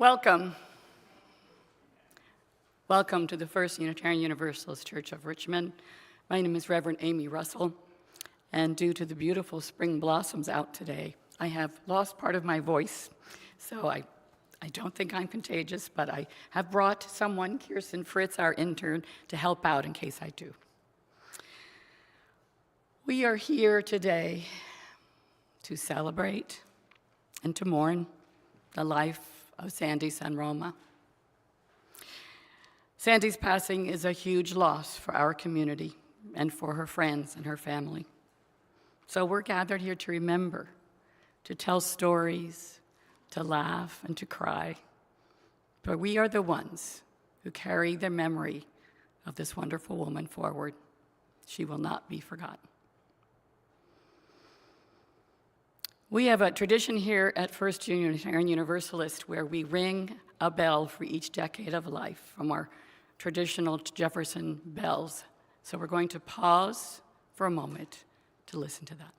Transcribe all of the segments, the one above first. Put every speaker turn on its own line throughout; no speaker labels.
Welcome. Welcome to the First Unitarian Universalist Church of Richmond. My name is Reverend Amy Russell, and due to the beautiful spring blossoms out today, I have lost part of my voice, so I don't think I'm contagious, but I have brought someone, Kirsten Fritz, our intern, to help out in case I do. We are here today to celebrate and to mourn the life of Sandy Sanroma. Sandy's passing is a huge loss for our community and for her friends and her family. So we're gathered here to remember, to tell stories, to laugh and to cry. But we are the ones who carry the memory of this wonderful woman forward. She will not be forgotten. We have a tradition here at First Unitarian Universalist where we ring a bell for each decade of life from our traditional Jefferson bells. So we're going to pause for a moment to listen to that.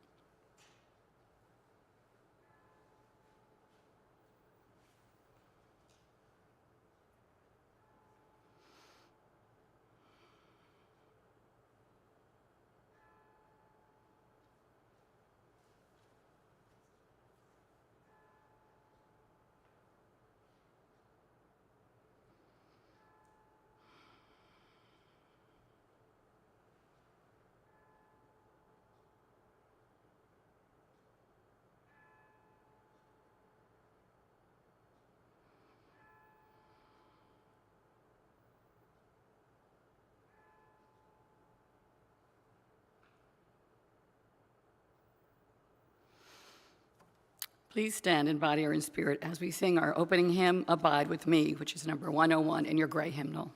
Please stand in body or in spirit as we sing our opening hymn, Abide With Me, which is number 101 in your gray hymnal.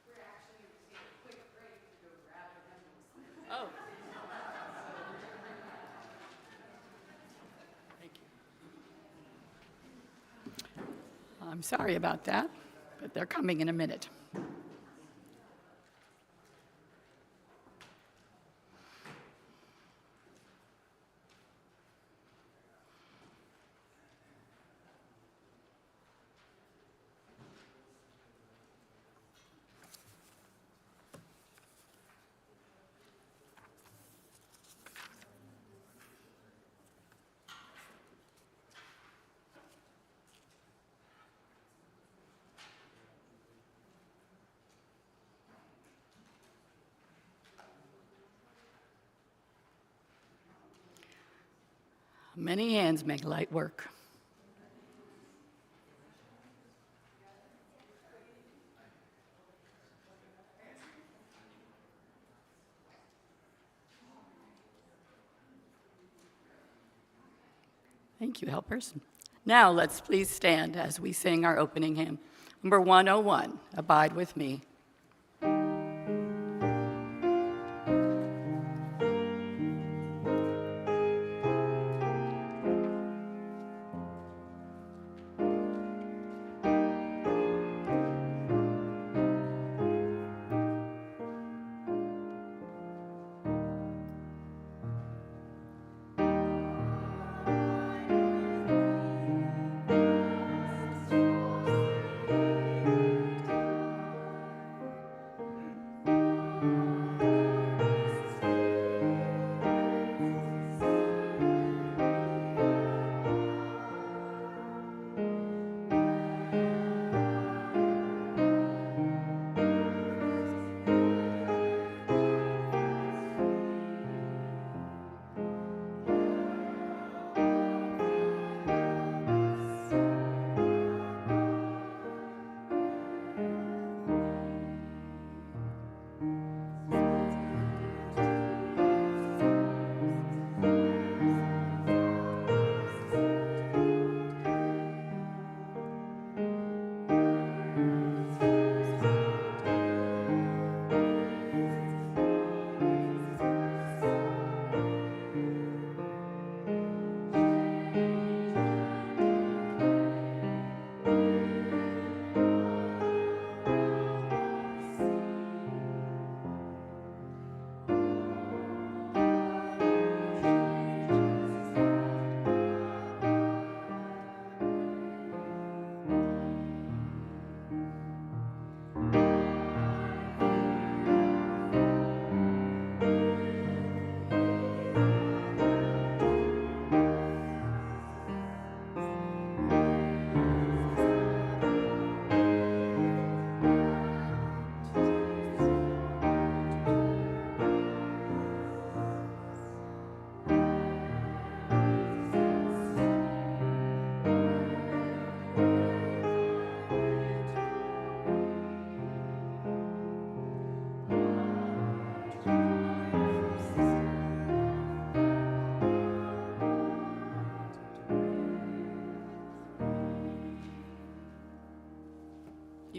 We're actually going to take a quick break to go grab our hymnals. Oh. Thank you. I'm sorry about that, but they're coming in a minute. Many hands make light work. Thank you, helpers. Now let's please stand as we sing our opening hymn, number 101, Abide With Me.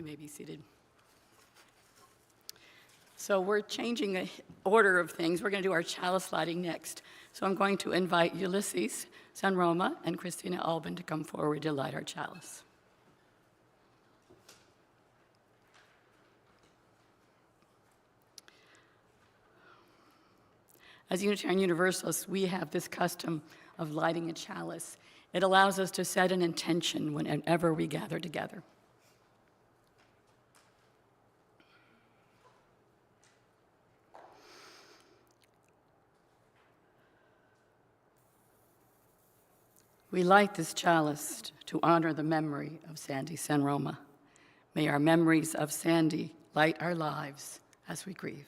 may be seated. So we're changing the order of things. We're going to do our chalice lighting next. So I'm going to invite Ulysses, Sanroma, and Christina Albin to come forward to light our chalice. As Unitarian Universalists, we have this custom of lighting a chalice. It allows us to set an intention whenever we gather together. We light this chalice to honor the memory of Sandy Sanroma. May our memories of Sandy light our lives as we grieve.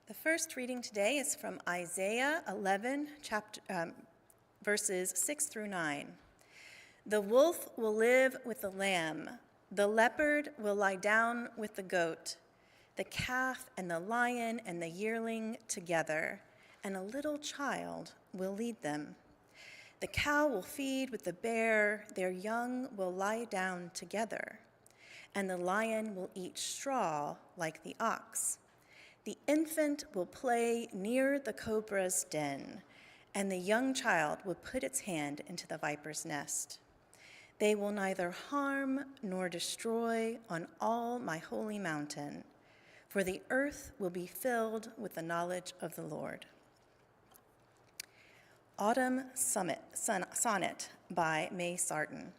The first reading today is from Isaiah 11, verses 6 through 9. The wolf will live with the lamb. The leopard will lie down with the goat. The calf and the lion and the yearling together, and a little child will lead them. The cow will feed with the bear. Their young will lie down together. And the lion will eat straw like the ox. The infant will play near the cobra's den, and the young child will put its hand into the viper's nest. They will neither harm nor destroy on all my holy mountain, for the earth will be filled with the knowledge of the Lord. Autumn Sonnet by May Sarton.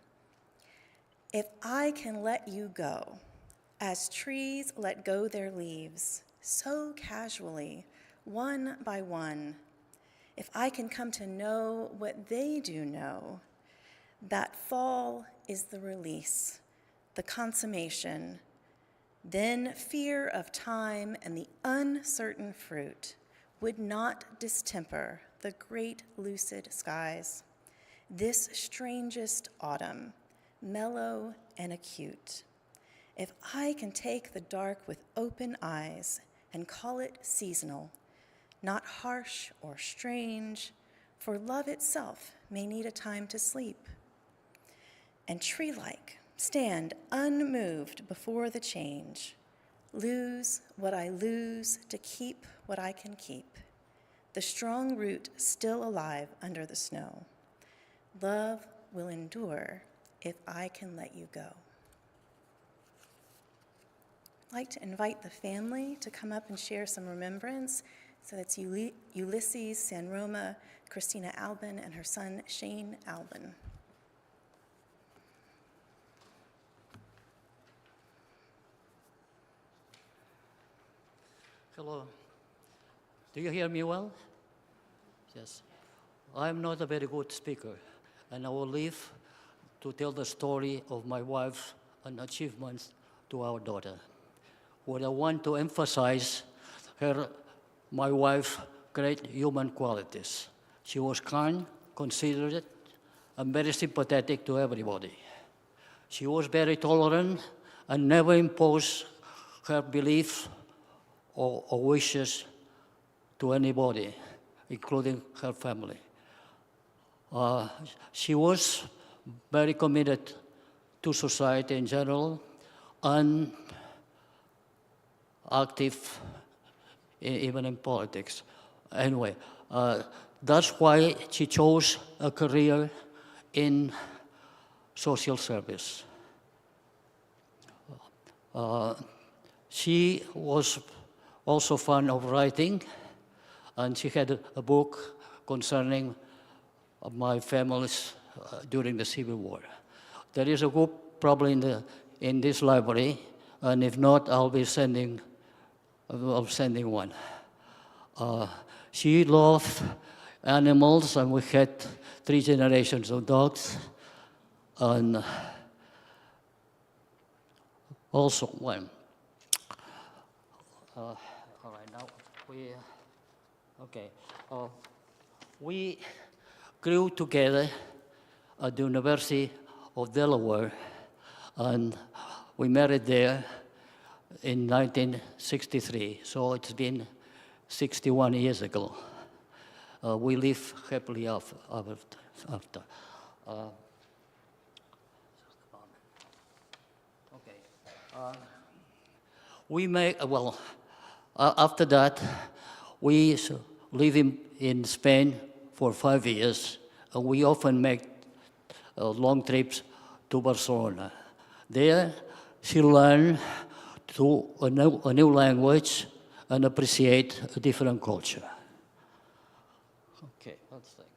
If I can let you go, as trees let go their leaves, so casually, one by one, if I can come to know what they do know, that fall is the release, the consummation, then fear of time and the uncertain fruit would not distemper the great lucid skies. This strangest autumn, mellow and acute, if I can take the dark with open eyes and call it seasonal, not harsh or strange, for love itself may need a time to sleep. And tree-like, stand unmoved before the change, lose what I lose to keep what I can keep, the strong root still alive under the snow. Love will endure if I can let you go. I'd like to invite the family to come up and share some remembrance. So that's Ulysses Sanroma, Christina Albin, and her son Shane Albin.
Hello. Do you hear me well? Yes. I'm not a very good speaker, and I will live to tell the story of my wife and achievements to our daughter. What I want to emphasize my wife's great human qualities. She was kind, considerate, and very sympathetic to everybody. She was very tolerant and never imposed her beliefs or wishes to anybody, including her family. She was very committed to society in general and active even in politics. Anyway, that's why she chose a career in social service. She was also fond of writing, and she had a book concerning my families during the Civil War. There is a book probably in this library, and if not, I'll be sending one. She loved animals, and we had 3 generations of dogs, and also one. All right, now we grew together at the University of Delaware, and we married there in 1963, so it's been 61 years ago. We live happily after. We make, after that, we live in Spain for 5 years, and we often make long trips to Barcelona. There, she learned a new language and appreciate a different culture. Okay, let's think.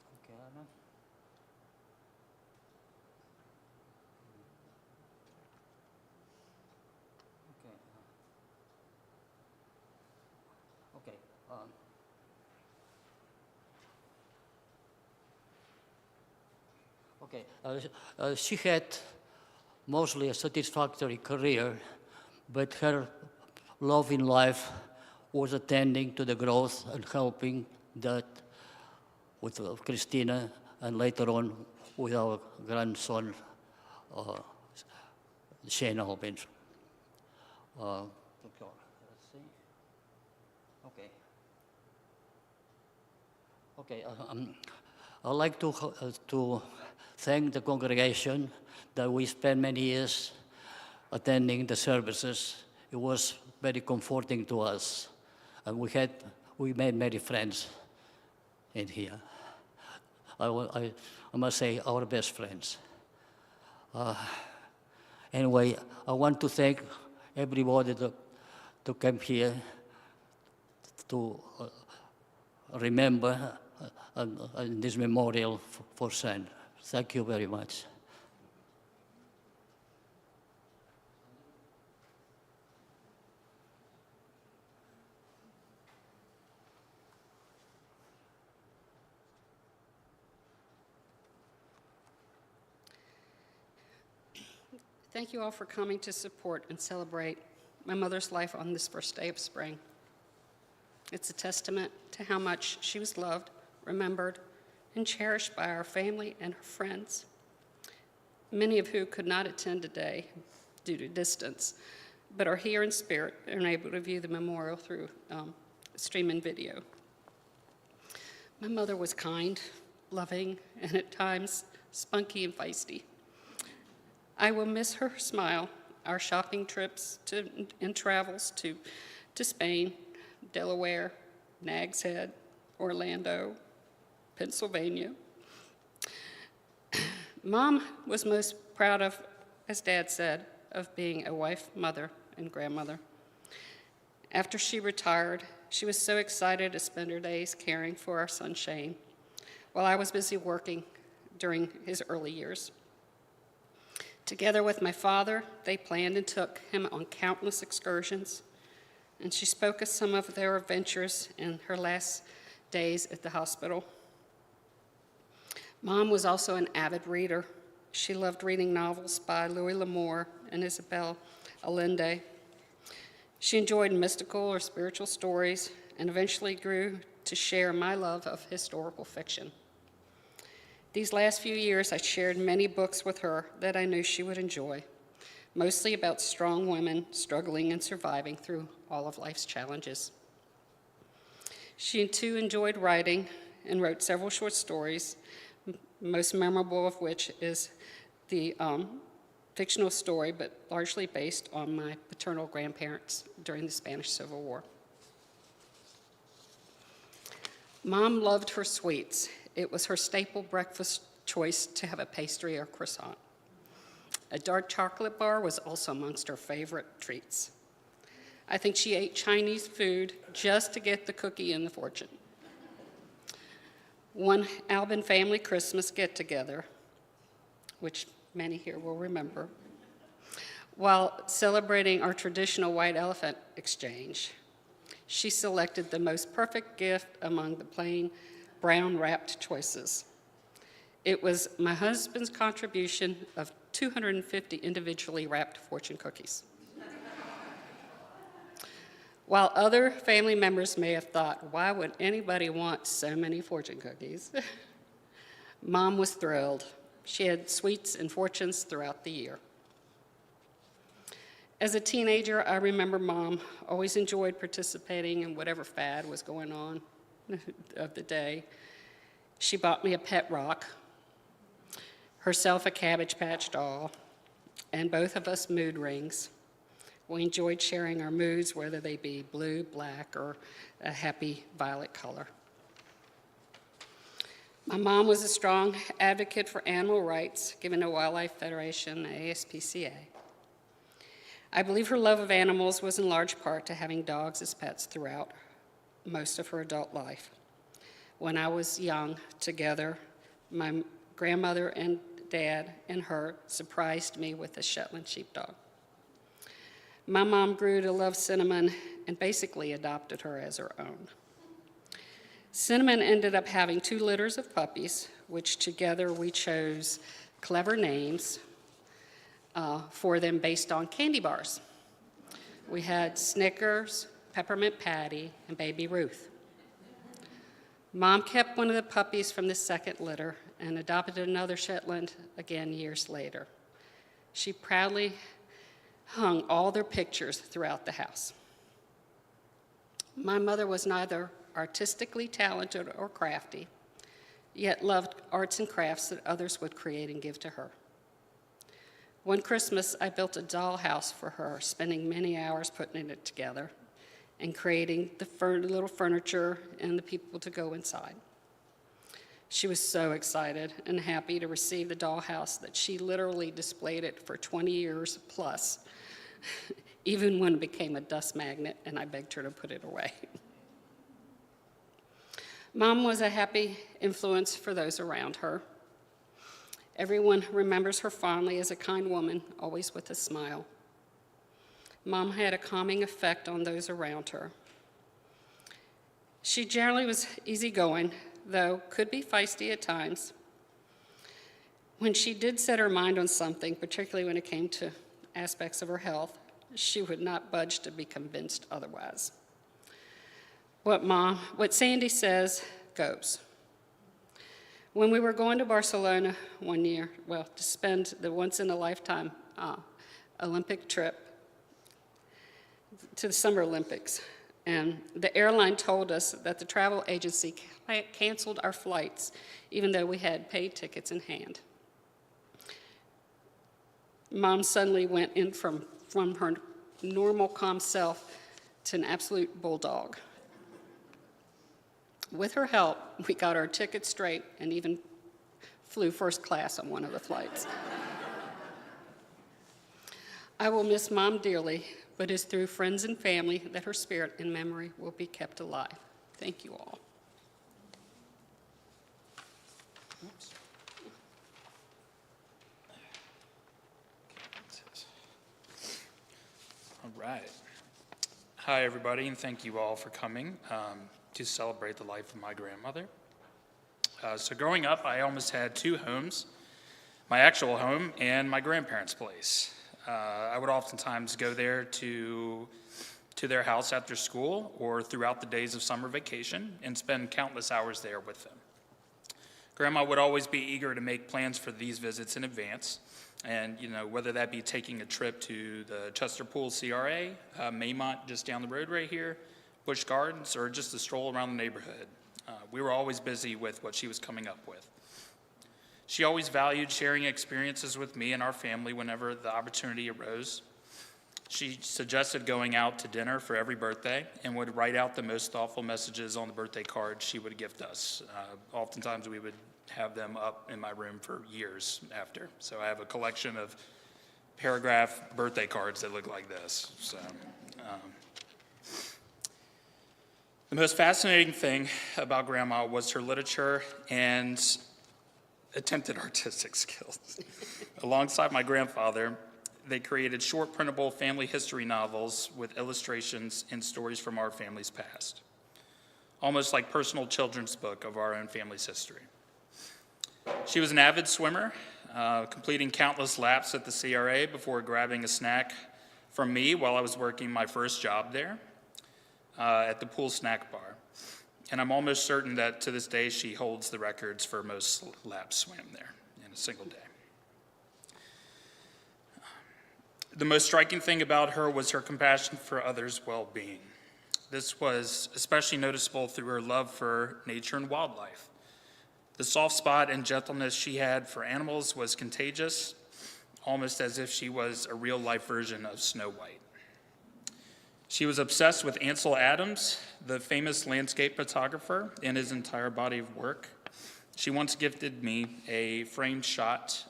Okay, Anna. Okay. She had mostly a satisfactory career, but her love in life was attending to the growth and helping that with Christina and later on with our grandson, Shane Albin. Let's see. Okay. I'd like to thank the congregation that we spent many years attending the services. It was very comforting to us, and we made many friends in here. I must say, our best friends. Anyway, I want to thank everybody to come here to remember this memorial for Sandra. Thank you very much.
Thank you all for coming to support and celebrate my mother's life on this first day of spring. It's a testament to how much she was loved, remembered, and cherished by our family and her friends, many of who could not attend today due to distance, but are here in spirit and are able to view the memorial through stream and video. My mother was kind, loving, and at times spunky and feisty. I will miss her smile, our shopping trips and travels to Spain, Delaware, Nags Head, Orlando, Pennsylvania. Mom was most proud of, as Dad said, of being a wife, mother, and grandmother. After she retired, she was so excited to spend her days caring for our son Shane, while I was busy working during his early years. Together with my father, they planned and took him on countless excursions, and she spoke of some of their adventures in her last days at the hospital. Mom was also an avid reader. She loved reading novels by Louis L'Amour and Isabel Allende. She enjoyed mystical or spiritual stories and eventually grew to share my love of historical fiction. These last few years, I shared many books with her that I knew she would enjoy, mostly about strong women struggling and surviving through all of life's challenges. She too enjoyed writing and wrote several short stories, most memorable of which is the fictional story, but largely based on my paternal grandparents during the Spanish Civil War. Mom loved her sweets. It was her staple breakfast choice to have a pastry or croissant. A dark chocolate bar was also amongst her favorite treats. I think she ate Chinese food just to get the cookie and the fortune. One Albin family Christmas get-together, which many here will remember, while celebrating our traditional white elephant exchange, she selected the most perfect gift among the plain brown wrapped choices. It was my husband's contribution of 250 individually wrapped fortune cookies. While other family members may have thought, why would anybody want so many fortune cookies? Mom was thrilled. She had sweets and fortunes throughout the year. As a teenager, I remember Mom always enjoyed participating in whatever fad was going on of the day. She bought me a pet rock, herself a Cabbage Patch doll, and both of us mood rings. We enjoyed sharing our moods, whether they be blue, black, or a happy violet color. My mom was a strong advocate for animal rights, given the Wildlife Federation, the ASPCA. I believe her love of animals was in large part to having dogs as pets throughout most of her adult life. When I was young, together, my grandmother and Dad and her surprised me with a Shetland sheepdog. My mom grew to love Cinnamon and basically adopted her as her own. Cinnamon ended up having 2 litters of puppies, which together we chose clever names for them based on candy bars. We had Snickers, Peppermint Patty, and Baby Ruth. Mom kept one of the puppies from the second litter and adopted another Shetland again years later. She proudly hung all their pictures throughout the house. My mother was neither artistically talented or crafty, yet loved arts and crafts that others would create and give to her. One Christmas, I built a dollhouse for her, spending many hours putting it together and creating the little furniture and the people to go inside. She was so excited and happy to receive the dollhouse that she literally displayed it for 20 years plus, even when it became a dust magnet and I begged her to put it away. Mom was a happy influence for those around her. Everyone remembers her fondly as a kind woman, always with a smile. Mom had a calming effect on those around her. She generally was easygoing, though could be feisty at times. When she did set her mind on something, particularly when it came to aspects of her health, she would not budge to be convinced otherwise. What Sandy says goes. When we were going to Barcelona one year, to spend the once-in-a-lifetime Olympic trip to the Summer Olympics, and the airline told us that the travel agency canceled our flights, even though we had paid tickets in hand. Mom suddenly went in from her normal calm self to an absolute bulldog. With her help, we got our tickets straight and even flew first class on one of the flights. I will miss Mom dearly, but it's through friends and family that her spirit and memory will be kept alive. Thank you all.
Oops. All right. Hi, everybody, and thank you all for coming to celebrate the life of my grandmother. So growing up, I almost had 2 homes, my actual home and my grandparents' place. I would oftentimes go there to their house after school or throughout the days of summer vacation and spend countless hours there with them. Grandma would always be eager to make plans for these visits in advance, and whether that be taking a trip to the Chester Pool CRA, Maymont just down the road right here, Busch Gardens, or just a stroll around the neighborhood. We were always busy with what she was coming up with. She always valued sharing experiences with me and our family whenever the opportunity arose. She suggested going out to dinner for every birthday and would write out the most thoughtful messages on the birthday cards she would gift us. Oftentimes we would have them up in my room for years after. So I have a collection of paragraph birthday cards that look like this. The most fascinating thing about Grandma was her literature and attempted artistic skills. Alongside my grandfather, they created short printable family history novels with illustrations and stories from our family's past, almost like personal children's book of our own family's history. She was an avid swimmer, completing countless laps at the CRA before grabbing a snack from me while I was working my first job there at the pool snack bar. And I'm almost certain that to this day she holds the records for most laps swam there in a single day. The most striking thing about her was her compassion for others' well-being. This was especially noticeable through her love for nature and wildlife. The soft spot and gentleness she had for animals was contagious, almost as if she was a real-life version of Snow White. She was obsessed with Ansel Adams, the famous landscape photographer, and his entire body of work. She once gifted me a framed shot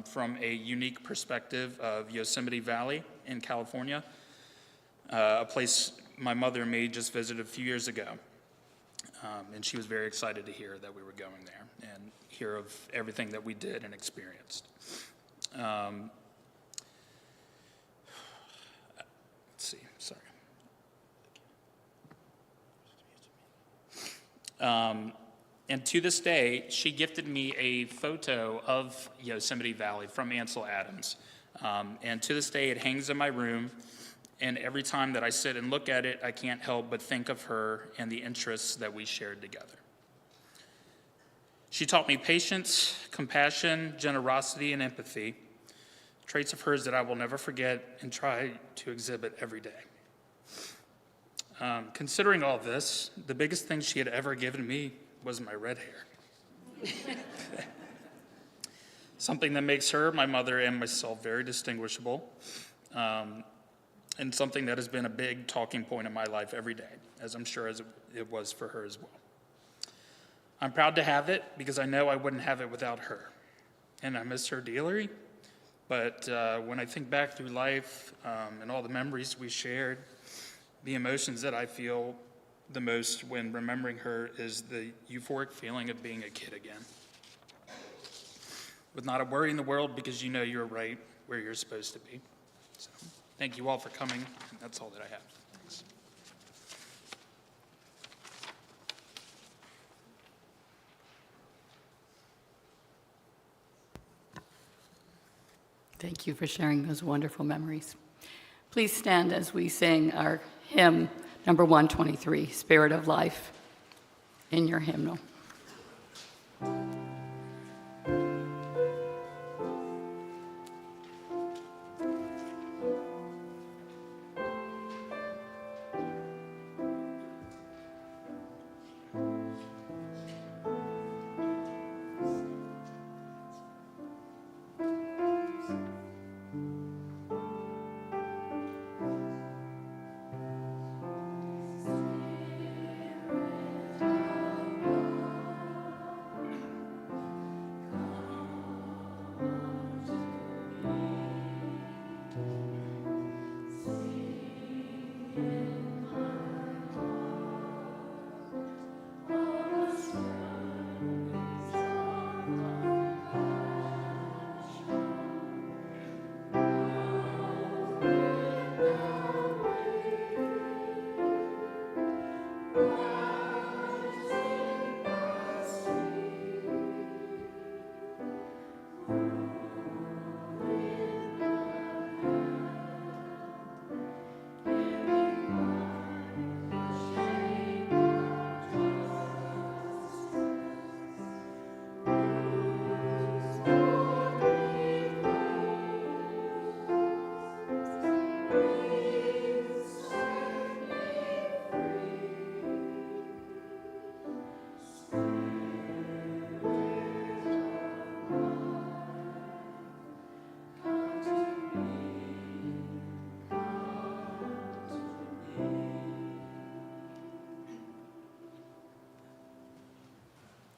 from a unique perspective of Yosemite Valley in California, a place my mother and me just visited a few years ago. And she was very excited to hear that we were going there and hear of everything that we did and experienced. Let's see, sorry. And to this day, she gifted me a photo of Yosemite Valley from Ansel Adams. And to this day, it hangs in my room. And every time that I sit and look at it, I can't help but think of her and the interests that we shared together. She taught me patience, compassion, generosity, and empathy, traits of hers that I will never forget and try to exhibit every day. Considering all this, the biggest thing she had ever given me was my red hair. Something that makes her, my mother, and myself very distinguishable. And something that has been a big talking point in my life every day, as I'm sure as it was for her as well. I'm proud to have it because I know I wouldn't have it without her. And I miss her dearly, but when I think back through life and all the memories we shared, the emotions that I feel the most when remembering her is the euphoric feeling of being a kid again. With not a worry in the world because you know you're right where you're supposed to be. So. Thank you all for coming, and that's all that I have. Thanks.
Thank you for sharing those wonderful memories. Please stand as we sing our hymn, number 123, Spirit of Life, in your hymnal.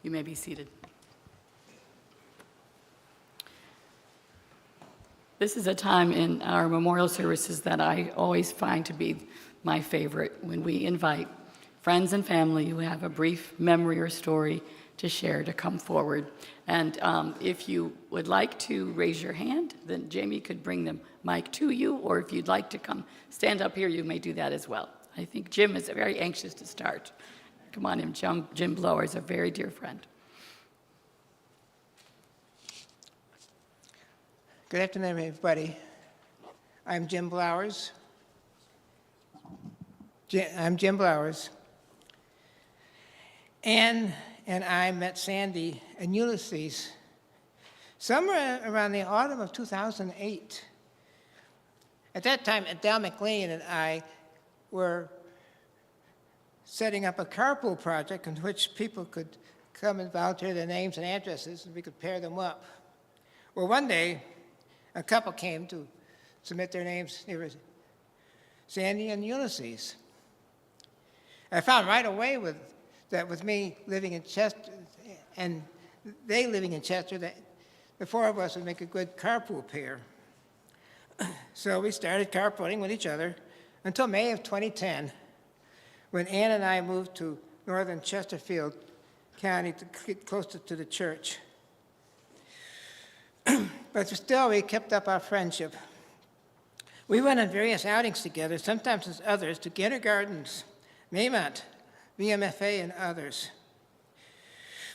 You may be seated. This is a time in our memorial services that I always find to be my favorite, when we invite friends and family who have a brief memory or story to share to come forward. And if you would like to raise your hand, then Jamie could bring the mic to you, or if you'd like to come stand up here, you may do that as well. I think Jim is very anxious to start. Come on in, Jim Blower is a very dear friend.
Good afternoon, everybody. I'm Jim Blowers. Ann and I met Sandy and Ulysses somewhere around the autumn of 2008. At that time, Adele McLean and I were setting up a carpool project in which people could come and volunteer their names and addresses, and we could pair them up. Well, one day, a couple came to submit their names. They were Sandy and Ulysses. I found right away that with me living in Chester and they living in Chester, that the four of us would make a good carpool pair. So we started carpooling with each other until May of 2010, when Ann and I moved to northern Chesterfield County to get closer to the church. But still, we kept up our friendship. We went on various outings together, sometimes as others, to kindergartens, Maymont, VMFA, and others.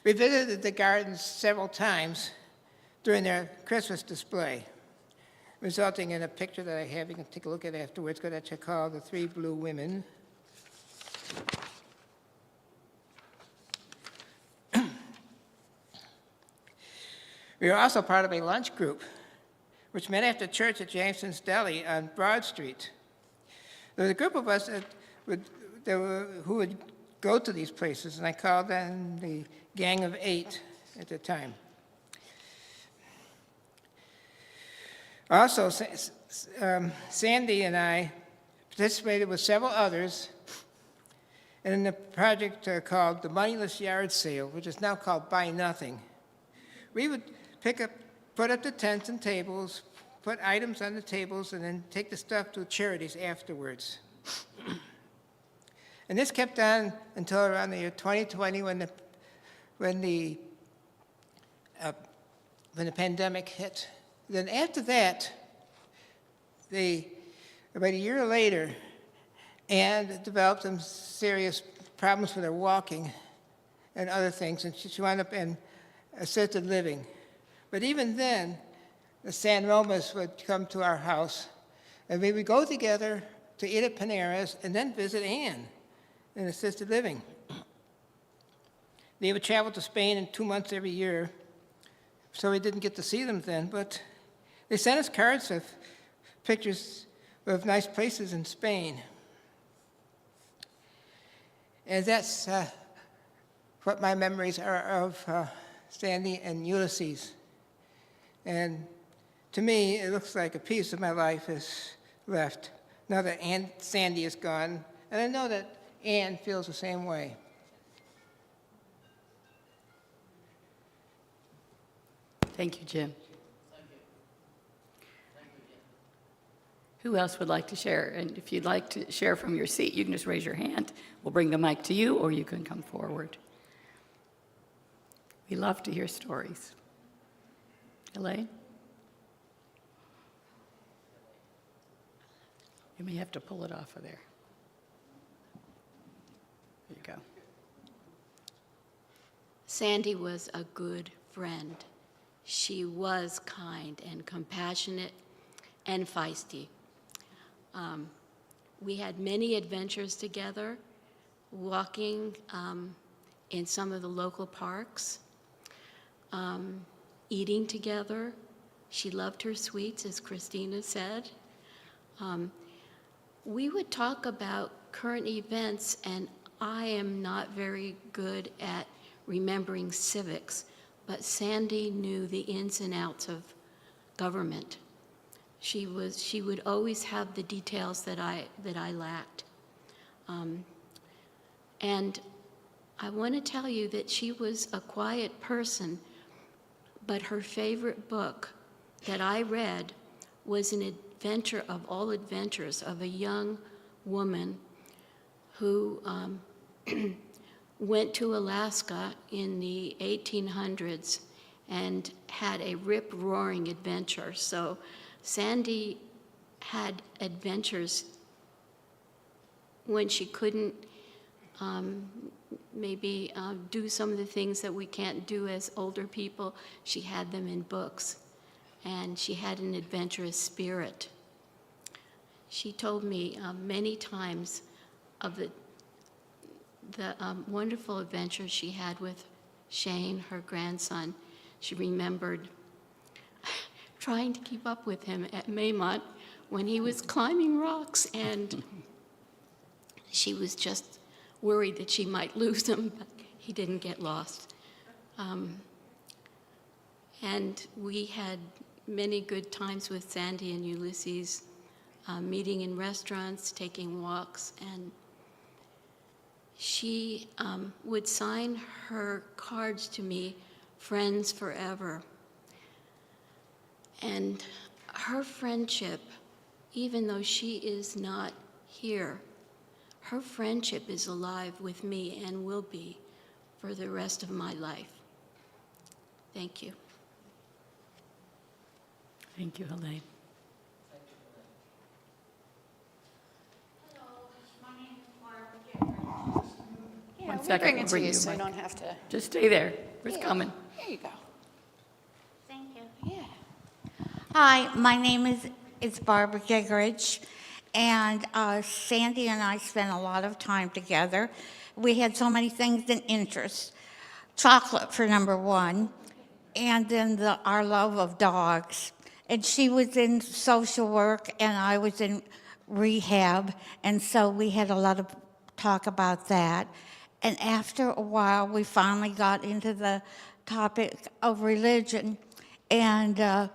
We visited the gardens several times during their Christmas display, resulting in a picture that I have. You can take a look at afterwards, that you call The Three Blue Women. We were also part of a lunch group, which met after church at Jameson's Deli on Broad Street. There was a group of us who would go to these places, and I called them the Gang of Eight at the time. Also, Sandy and I participated with several others in a project called the Moneyless Yard Sale, which is now called Buy Nothing. We would put up the tents and tables, put items on the tables, and then take the stuff to charities afterwards. And this kept on until around the year 2020, when the pandemic hit. Then after that, about a year later, Ann developed some serious problems with her walking and other things, and she wound up in assisted living. But even then, the Sanromas would come to our house, and we would go together to eat at Panera's and then visit Ann in assisted living. They would travel to Spain in 2 months every year, so we didn't get to see them then, but they sent us cards of pictures of nice places in Spain. And that's what my memories are of Sandy and Ulysses. And to me, it looks like a piece of my life is left now that Sandy is gone, and I know that Ann feels the same way.
Thank you, Jim. Who else would like to share? And if you'd like to share from your seat, you can just raise your hand. We'll bring the mic to you, or you can come forward. We love to hear stories. Elaine? You may have to pull it off of there. There you go.
Sandy was a good friend. She was kind and compassionate and feisty. We had many adventures together, walking in some of the local parks, eating together. She loved her sweets, as Christina said. We would talk about current events, and I am not very good at remembering civics, but Sandy knew the ins and outs of government. She would always have the details that I lacked. And I want to tell you that she was a quiet person, but her favorite book that I read was an adventure of all adventures of a young woman who went to Alaska in the 1800s and had a rip-roaring adventure. So Sandy had adventures when she couldn't maybe do some of the things that we can't do as older people. She had them in books, and she had an adventurous spirit. She told me many times of the wonderful adventures she had with Shane, her grandson. She remembered trying to keep up with him at Maymont when he was climbing rocks, and she was just worried that she might lose him, but he didn't get lost. And we had many good times with Sandy and Ulysses, meeting in restaurants, taking walks, and she would sign her cards to me, Friends Forever. And her friendship, even though she is not here, her friendship is alive with me and will be for the rest of my life. Thank you.
Thank you, Helene.
Yeah,
One
we'll
second,
bring
we'll
it to
bring
you
you
so
a
you
mic.
don't have to.
Just stay there. It's
Yeah,
coming.
There you go.
Thank you.
Yeah.
Hi, my name is Barbara Gigerich, and Sandy and I spent a lot of time together. We had so many things in interest. Chocolate for number one, and then our love of dogs. And she was in social work, and I was in rehab, and so we had a lot of talk about that. And after a while, we finally got into the topic of religion, and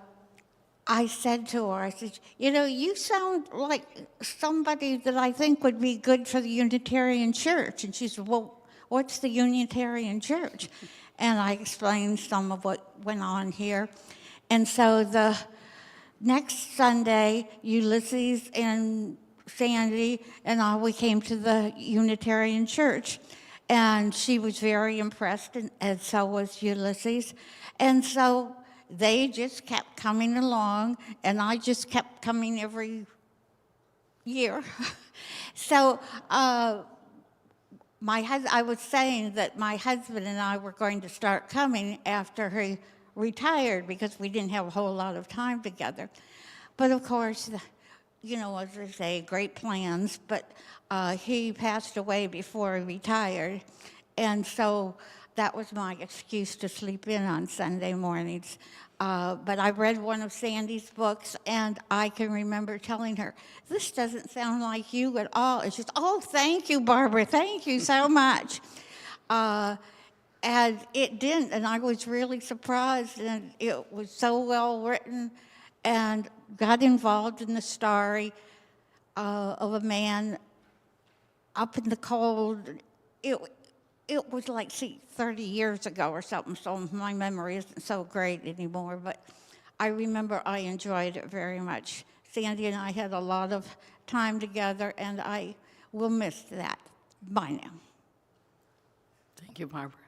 I said to her, I said, you know, you sound like somebody that I think would be good for the Unitarian Church. And she said, well, what's the Unitarian Church? And I explained some of what went on here. And so the next Sunday, Ulysses and Sandy and I, we came to the Unitarian Church. And she was very impressed, and so was Ulysses. And so they just kept coming along, and I just kept coming every year. So I was saying that my husband and I were going to start coming after he retired because we didn't have a whole lot of time together. But of course, you know, as they say, great plans, but he passed away before he retired. And so that was my excuse to sleep in on Sunday mornings. But I read one of Sandy's books, and I can remember telling her, this doesn't sound like you at all. It's just, oh, thank you, Barbara. Thank you so much. And it didn't, and I was really surprised, and it was so well written, and got involved in the story of a man up in the cold. It was like, 30 years ago or something, so my memory isn't so great anymore, but I remember I enjoyed it very much. Sandy and I had a lot of time together, and I will miss that. Bye now.
Thank you, Barbara.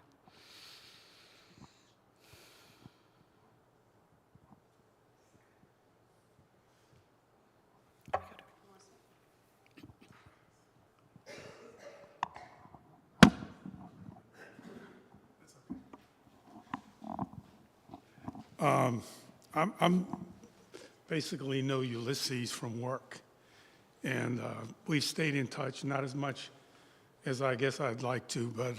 I'm basically know Ulysses from work, and we stayed in touch, not as much as I guess I'd like to, but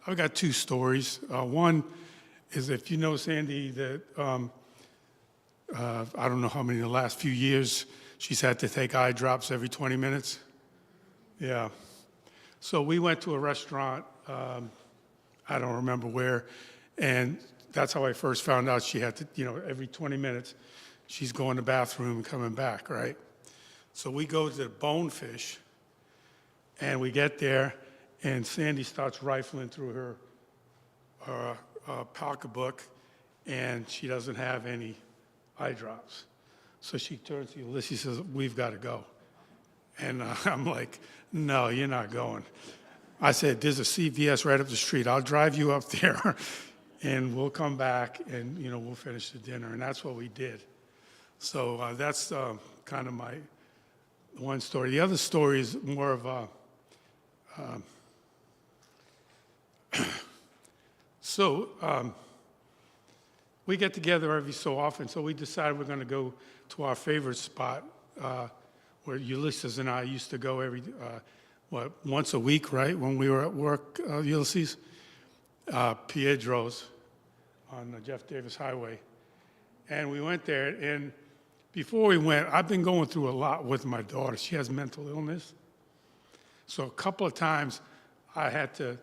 I've got two stories. One is, if you know Sandy, that I don't know how many in the last few years, she's had to take eye drops every 20 minutes. Yeah. So we went to a restaurant, I don't remember where, and that's how I first found out she had to, you know, every 20 minutes, she's going to the bathroom and coming back, right? So we go to the Bonefish, and we get there, and Sandy starts rifling through her pocketbook, and she doesn't have any eye drops. So she turns to Ulysses and says, we've got to go. And I'm like, no, you're not going. I said, there's a CVS right up the street. I'll drive you up there. And we'll come back, and you know, we'll finish the dinner, and that's what we did. So that's kind of my one story. The other story is more of a. We get together every so often, so we decided we're going to go to our favorite spot, where Ulysses and I used to go every once a week, right, when we were at work, Ulysses, Piedro's on the Jeff Davis Highway. And we went there, and before we went, I've been going through a lot with my daughter. She has mental illness. So a couple of times I had to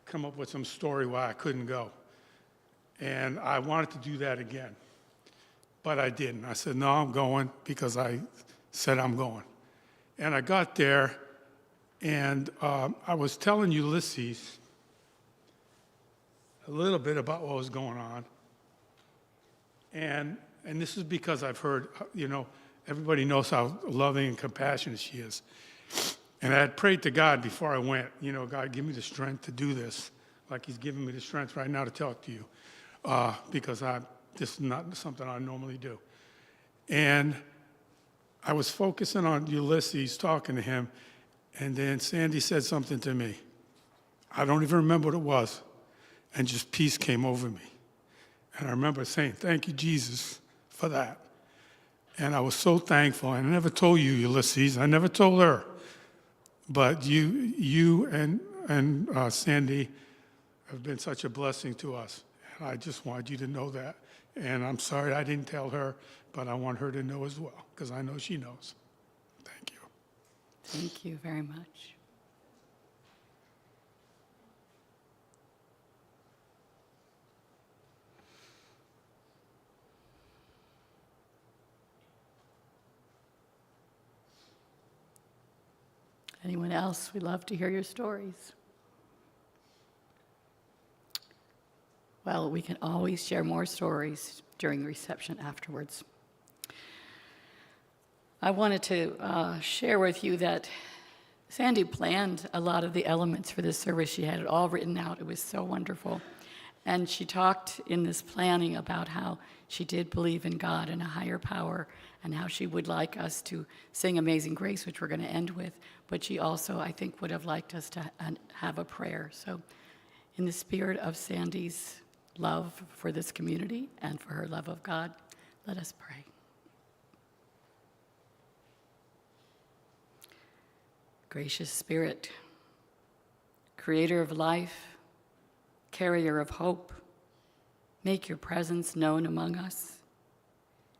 come up with some story why I couldn't go. And I wanted to do that again, but I didn't. I said, no, I'm going because I said I'm going. And I got there, and I was telling Ulysses a little bit about what was going on. And this is because I've heard, everybody knows how loving and compassionate she is. And I had prayed to God before I went, God, give me the strength to do this, like he's giving me the strength right now to talk to you, because this is not something I normally do. And I was focusing on Ulysses, talking to him, and then Sandy said something to me. I don't even remember what it was, and just peace came over me. And I remember saying, thank you, Jesus, for that. And I was so thankful. I never told you, Ulysses. I never told her. But you and Sandy have been such a blessing to us. And I just wanted you to know that. And I'm sorry I didn't tell her, but I want her to know as well, because I know she knows. Thank you.
Thank you very much. Anyone else? We'd love to hear your stories. Well, we can always share more stories during the reception afterwards. I wanted to share with you that Sandy planned a lot of the elements for this service. She had it all written out. It was so wonderful. And she talked in this planning about how she did believe in God and a higher power, and how she would like us to sing Amazing Grace, which we're going to end with. But she also, I think, would have liked us to have a prayer. So in the spirit of Sandy's love for this community and for her love of God, let us pray. Gracious Spirit, creator of life, carrier of hope, make your presence known among us.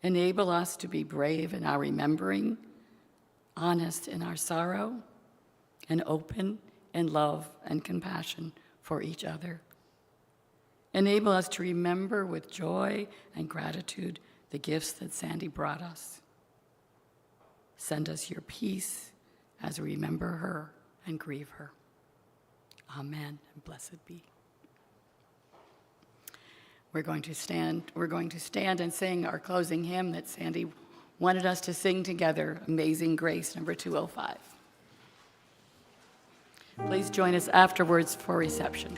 Enable us to be brave in our remembering, honest in our sorrow, and open in love and compassion for each other. Enable us to remember with joy and gratitude the gifts that Sandy brought us. Send us your peace as we remember her and grieve her. Amen, and blessed be. We're going to stand and sing our closing hymn that Sandy wanted us to sing together, Amazing Grace, number 205. Please join us afterwards for reception.